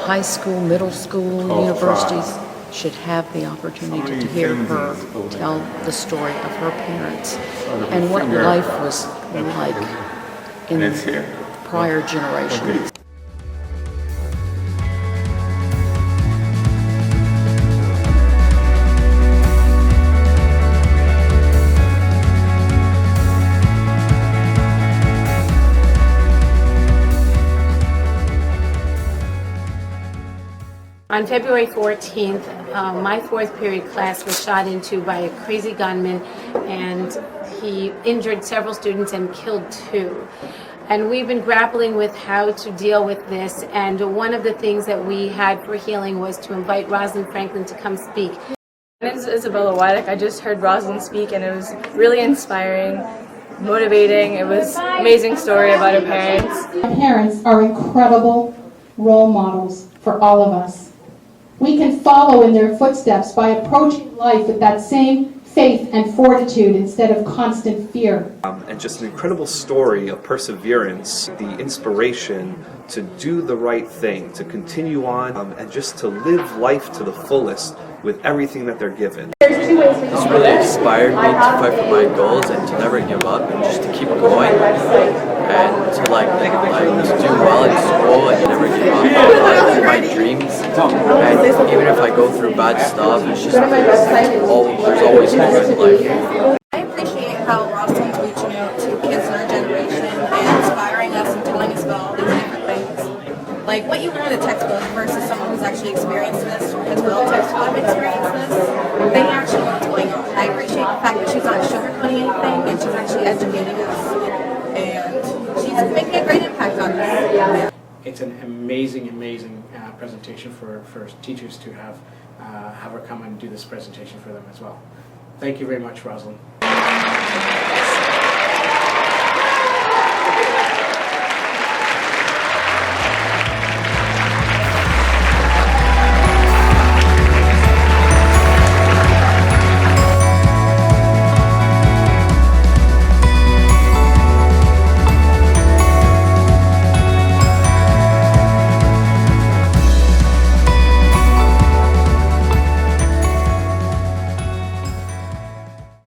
high school, middle school, universities should have the opportunity to hear her tell the story of her parents and what life was like in prior generations. On February 14th, my fourth period class was shot into by a crazy gunman, and he injured several students and killed 2. And we've been grappling with how to deal with this, and one of the things that we had for healing was to invite Roslyn Franken to come speak. My name is Isabella Wydick. I just heard Roslyn speak, and it was really inspiring, motivating. It was an amazing story about her parents. My parents are incredible role models for all of us. We can follow in their footsteps by approaching life with that same faith and fortitude instead of constant fear. And just an incredible story of perseverance, the inspiration to do the right thing, to continue on, and just to live life to the fullest with everything that they're given. This really inspired me to fight for my goals and to never give up and just to keep going and to to do well in school and never give up on my dreams. And even if I go through bad stuff, it's just there's always hope in life. I appreciate how Roslyn's reaching out to kids in our generation and inspiring us and telling us about all these different things. Like what you learn in a textbook versus someone who's actually experienced this or has relatives who have experienced this, they actually know what's going on. I appreciate the fact that she's not sugarcoating anything and she's actually educating us. And she's making a great impact on us. It's an amazing presentation for teachers to have her come and do this presentation for them as well. Thank you very much, Roslyn.